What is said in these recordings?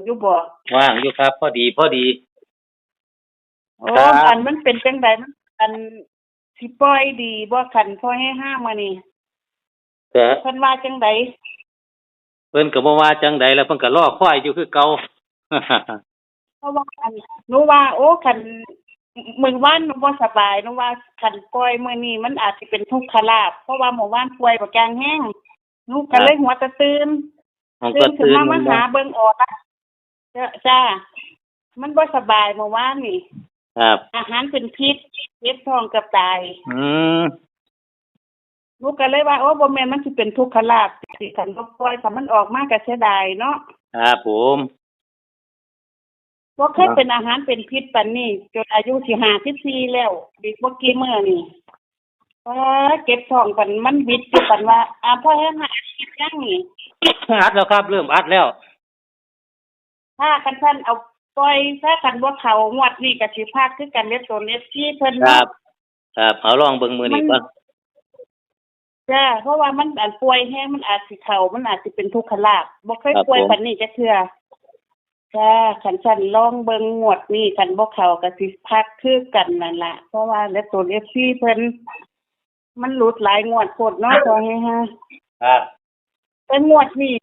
อยู่บ่ว่างอยู่ครับพอดีโอ้ครับอันมันเป็นจังไดมันอันสิปล่อยดีบ่คันพ่อให้ห้ามมื้อนี้ก็เพิ่นว่าจังไดเพิ่นก็บ่ว่าจังใดแล้วเพิ่นก็รอคอยอยู่คือเก่า เพราะว่าอันหนูว่าโอ้คันมื้อวานหนูบ่สบายหนูว่าคันปล่อยมื้อนี้มันอาจสิเป็นทุกขลาภเพราะว่าเมื่อวานป่วยบักอย่างแฮงหนูก็เลยหัวตะตื่น ผมก็ตื่นขึ้นตื่นมามันบ่หาเบิ่งออกอะจ้ามันบ่สบายเมื่อวานนี่ครับอาหารเป็นพิษเจ็บท้องเกือบตายอืมหนูก็เลยว่าโอ้บ่แม่นมันสิเป็นทุกขลาภสิคันบ่ปล่อยถ้ามันออกมาก็เสียดายเนาะ ครับผมบ่เคยเป็นอาหารเป็นพิษปานนี้จนอายุสิ54แล้วอีกบ่กี่มื้อนี่เก็บท้องปานมันวิดอยู่ปานว่าพ่อแฮงหาคิดยังนี่ อัดแล้วครับเริ่มอัดแล้วถ้าคันท่านเอาปล่อยถ้าคันบ่เข้างวดนี้ก็สิพาดคือกันเด้อตัวเล็บที่เพิ่น ครั เนาะ บครับเอาลองเบิ่งมื้อนี้ก่อน จ้าเพราะว่ามันอันป่วยแฮงมันอาจสิเข้ามันอาจสิเป็นทุกขลาภบ่เคยป่วยปานนี้จักเทื่อจ้าคันฉันลองเบิ่งงวดนี้คันบ่เข้าก็สิพักคือกันนั่นล่ะเพราะว่าแล้วตัว FC เพิ่นมันหลุดหลายงวดโพดเนาะพอให้ฮะครับ แต่งวดนี้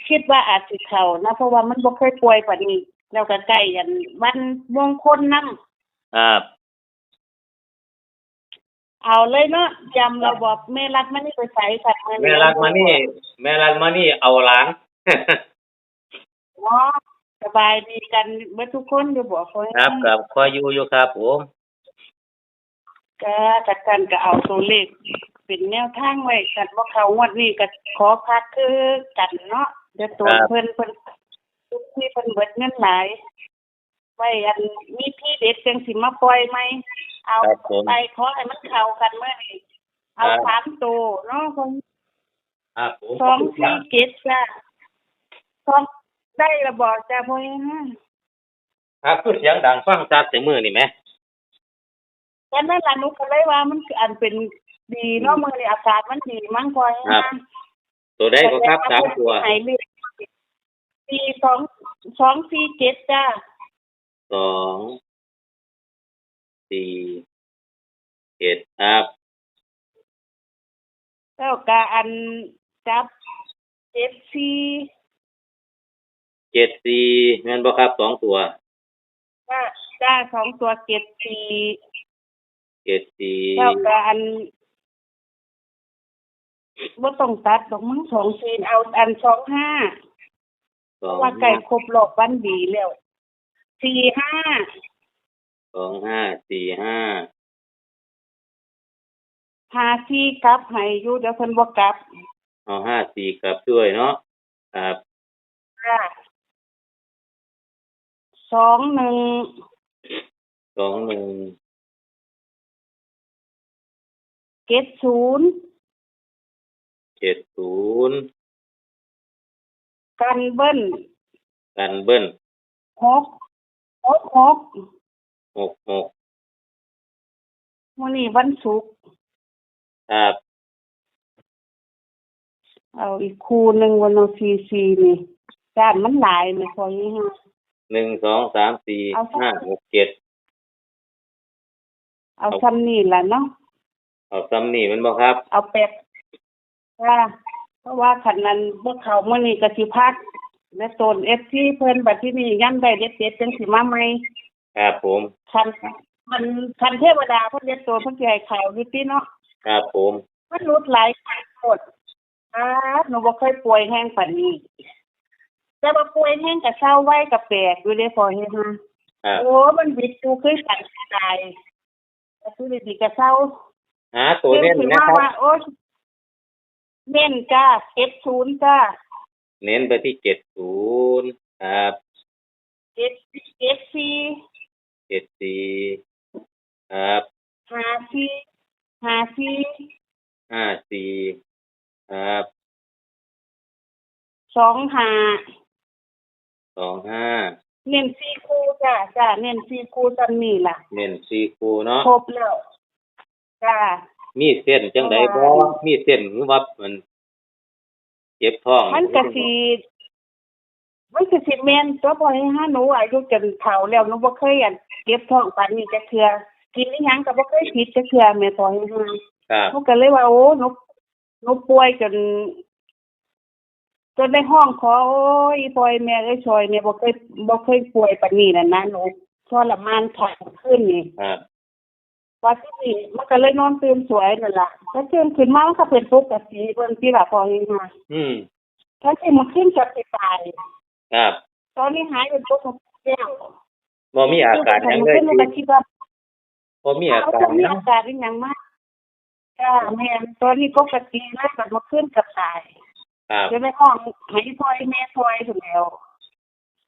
คิดว่าอาจสิเข้านะเพราะว่ามันบ่เคยป่วยปานนี้แล้วก็ใกล้อันวันมงคลนำครับ เอาเลยเนาะจำระบบแม่รัฐมันนี่ไปใส่สัตว์มื้อนี้แม่รักมานี่เอาหลาน อ๋อสบายดีกันเบิดทุกคนอยู่บ่คอย ครับครับคอยอยู่ครับผม ก็จัดการก็เอาตัวเลขเป็นแนวทางไว้กันบ่เข้างวดนี้ก็ขอพักคือกันเนาะเดี๋ยวตัวเพิ่นทุกที่เพิ่นเบิดเงินหลายไว้อันมีที่เด็ดจังสิมาปล่อยไหมเอาไปขอให้มันเข้ากันมื้อนี้เอา3ตัวเนาะคน ครับผม 2 4 7จ้ะ2ได้ระบอกจ้ะพ่อเอง ครับคือเสียงดังฟังชัดแต่มื้อนี่แหม แต่นั่นล่ะหนูก็เลยว่ามันคืออันเป็นดีเนาะมื้อนี้อากาศมันดีมั้งพ่อเอง ครับตัวใดก็ครับ3ตัวให้เลือก2 4 7จ้ะ2 4 7ครับแล้วก็อันจับ7 4 7 4แม่นบ่ครับ2ตัวจ้า2ตัว7 4 7 4แล้วก็อันบ่ต้องตัดดอกมั้ง2 4เอาอัน2 5ว่าใกล้ครบรอบวันดีแล้ว4 5 2 5 4 5 5 4กลับให้อยู่เดี๋ยวเพิ่นบ่กลับเอา5 4กลับด้วยเนาะครับจ้า2 1 2 1 7 0 7 0กันเบิ้ลกันเบิ้ล6 6 6 6มื้อนี้วันศุกร์ครับ เอาอีกคู่หนึงวันเอา44นี่จ้านมันหลายแม่พอนี่ฮะ1 2 3 4 5 6 7เอาซ้ำนี่ล่ะเนาะเอาซ้ำนี่มันบ่ครับเอา8จ้าเพราะว่าคันนั้นบ่เข้ามื้อนี้ก็สิพักและโซน FC เพิ่นบัดที่นี่ยามได้เด็ดๆจังสิมาใหม่ครับผมคันเทวดาเพิ่นเรียกตัวเพิ่นสิให้เข้าอยู่ติเนาะครับผม มันรุดหลายโคตรหนูบ่เคยป่วยแห้งปานนี้แต่ว่าป่วยแห้งก็เศร้าไว้ก็แปลกอยู่เด้พอเฮ็ดมาโอ้มันวิดอยู่คือกันตายก็คือดีก็เศร้าหาตัวเน้นนะครับว่าโอ้เน้นจ้า70จ้าเน้นไปที่70ครับ74 74ครับ54ครับ25เน้น4คู่จ้าเน้น4คู่ซั้นนี่ล่ะเน้น4คู่เนาะครบแล้วจ้ามีเส้นจังได๋บ่มีเส้นหรือว่ามันเจ็บท้องมันก็สิ มันคือสิแม่นตัวพอให้หนูอายุจนเฒ่าแล้วหนูบ่เคยอันเก็บท้องปานนี้จักเทื่อกินอีหยังก็บ่เคยผิดจักเทื่อแม่พอให้หา ครับ หนูก็เลยว่าโอ้หนูป่วยจนได้ห้องขอโอ้ยปล่อยแม่เอ้ยช่วยแม่บ่เคยป่วยปานนี้น่ะนะหนูทรมานคักขึ้นนี่ ครับ ว่าที่นี่มันก็เลยนอนตื่นสวยนั่นล่ะแล้วตื่นขึ้นมามันก็เป็นปกติเบิ่งที่ล่ะพอเฮ็ดมา อืม ถ้าสิมันขึ้นจะไปตาย ครับ ตอนนี้หายเป็นปกติแล้ว บ่มีอาการหยังเลย หนูก็คิดว่า บ่มีอาการ มี หยัง อาการอีหยังมากจ้าแม่นตอนนี้ปกติแล้วก็มาขึ้นกับตาย ครับ จะได้ห้องให้พ่อยแม่พ่อยถึงแล้ว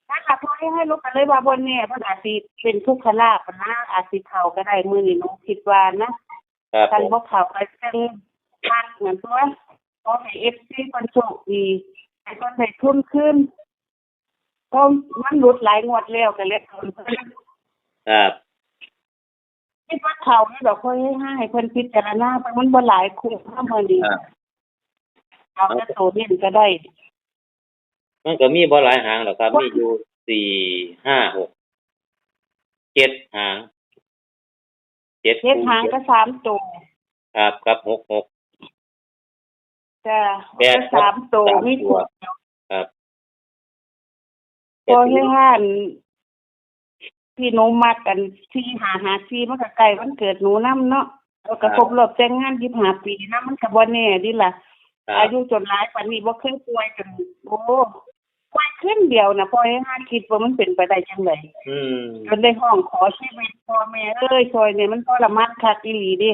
ถ้าหากพ่อยให้ลูกกันเลยว่าบนเนี่ยเพราะอาจสิเป็นทุกขลาภนะอาจสิเข้าก็ได้มื้อนี้หนูคิดว่านะครับ คัน ผม บ่เข้าก็จังพักเหมือนตัวขอให้ FC เพิ่นโชคดีให้เพิ่นได้ทุนขึ้นเพราะมันหลุดหลายงวดแล้วก็เลยเพิ่น ครับ คิดว่าเขานี่ดอกพ่อยให้เพิ่นพิจารณาเพราะมันบ่หลายคุ้มเท่ามื้อนี้ ครับ เอาแต่โตเน้นก็ได้ มันก็มีบ่หลายหางหรอกครับ มีอยู่4 5 6 7หาง7 เฮ็ดหางก็3ตัว ครับกับ6 จ้ะ แปด ก็3ตัวมี ตั ถู ว ก ครับ พอให้ห้านพี่หนูมักกันที่554มันก็ใกล้วันเกิดหนูนำเนาะแล้วก็ครบรอบแต่งงาน25ปีนำมันก็บ่แน่ดิล่ะ ครับ อายุจนหลายปานนี้บ่เคยป่วยจนโอ้ป่วยขึ้นเดียวนะพอให้ห้าคิดว่ามันเป็นไปได้จังได๋ อืม จนได้ห้องขอชีวิตพ่อแม่เอ้ยช่วยเนี่ยมันทรมานคักอีหลีเด้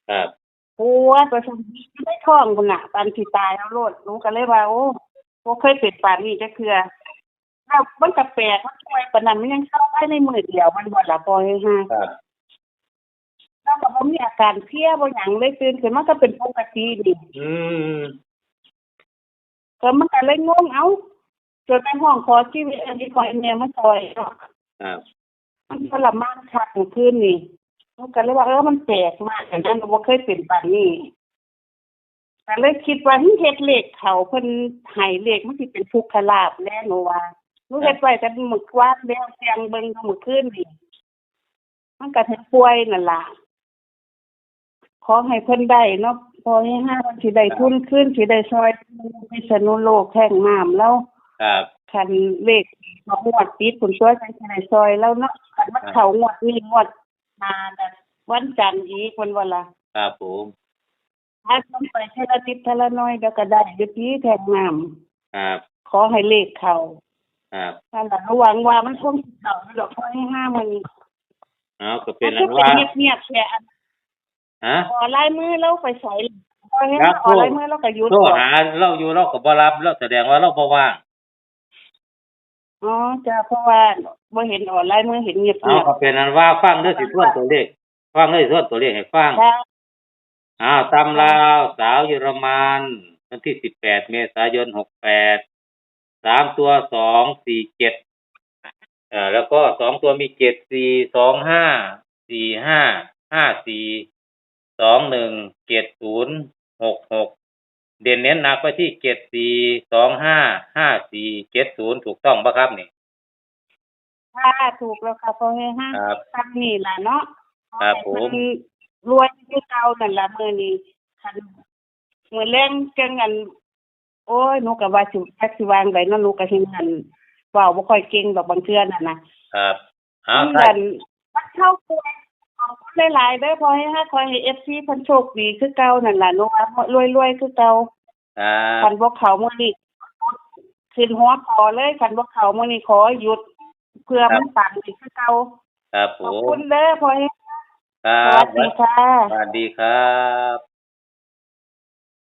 ครับ ปวดประสมอยู่ในท้องพุ่นน่ะปานสิตายแล้วโลดหนูก็เลยว่าโอ้บ่เคยเป็นปานนี้จักเทื่อแล้วมันก็แปลกมันป่วยปานนั้นมันยังเศร้าภายในมื้อเดียวมันบ่ล่ะพอให้ห้า ครับ แล้วก็บ่มีอาการเพลียบ่หยังเลยตื่นขึ้นมาก็เป็นปกตินี่ อืม ก็มันก็เลยงงเอ้าจนไปห้องขอชีวิตอันนี้ขอให้แม่มาช่วยเนาะ ครับ มันทรมานคักเมื่อคืนนี่มันก็เลยว่ามันแปลกมากแต่นั้นบ่เคยเป็นปานนี้ก็เลยคิดว่าเฮ็ดเลขเขาเพิ่นให้เลขมันสิเป็นทุกขลาภแน่หนูว่าหนูเฮ็ดไว้แต่มื้อวานแล้วเสียงเบิ่งเมื่อคืนนี่มันก็ถึงป่วยนั่นล่ะขอให้เพิ่นได้เนาะพอให้ห้าวันสิได้ทุนขึ้นสิได้ซอยพิษณุโลกแท่งน้ำแล้ว ครับ คันเลขงวดติดคุณช่วยกันในซอยแล้วเนาะคันมันเข้างวดนี้งวดมากันวันจันทร์อีกวันละ ครับผม ถ้าทำไปเท่านิดเท่าน้อยเดี๋ยวก็ได้อยู่ที่แทงน้ ครับ ำขอให้เลขเข้า ครับ ถ้าหลังหวังว่ามันคงสิเข้าดอกขอให้ห้ามัน เอาก็เป็น มั อั น น เป็ ว่า นเงียบๆแค่อัน ฮะ ขอลายมือแล้วไปใส่ขอให้ ครับ ขอลายมือแล้วก็หยุด โทร ก่อน หาเราอยู่เราก็บ่รับเราแสดงว่าเราบ่ว่าง อ๋อจ้ะเพราะว่าบ่เห็นออนไลน์มือเห็นเงียบ เอาก็เป็นอันว่าฟังเด้อสิทวนตัวเลขฟังเด้อสิทวนตัวเลขให้ฟัง ๆค่ะ ตำลาวสาวเยอรมันวันที่18 เมษายน 68 3 ตัว 247แล้วก็2ตัวมี7 4 2 5 4 5 5 4 2 1 7 0 6 6เด่นเน้นหนักไปที่7 4 2 5 5 4 7 0ถูกต้องป่ะครับนี่ ค่ะถูกแล้วค่ะเพราะให้ห้า ครับ ทำนี่ล่ะเนาะ ครับผม รวยคือเก่านั่นล่ะมื้อนี้คันมื้อแลงจังอันโอ้ยหนูก็ว่าสิจักสิวางไดเนาะหนูก็เฮ็ดอันเว้าบ่ค่อยเก่งดอกบางเทื่อนั่นน่ะ ครับเอา มัน ใช่ มันเข้าป่วยขอบคุณหลายๆเด้อพอให้ห้าขอให้ FC เพิ่นโชคดีคือเก่านั่นล่ะหนูว่ารวยๆคือเก่า ครับ คันบ่เข้ามื้อนี้ขึ้นหัวคอเลยคันบ่เข้ามื้อนี้ขอหยุดเพื่อมันปังอีกคือเก่า ครับผ ขอบ ม คุณเด้อพอให้ ครั สวั บ สดีค่ะ สวัสดีครับ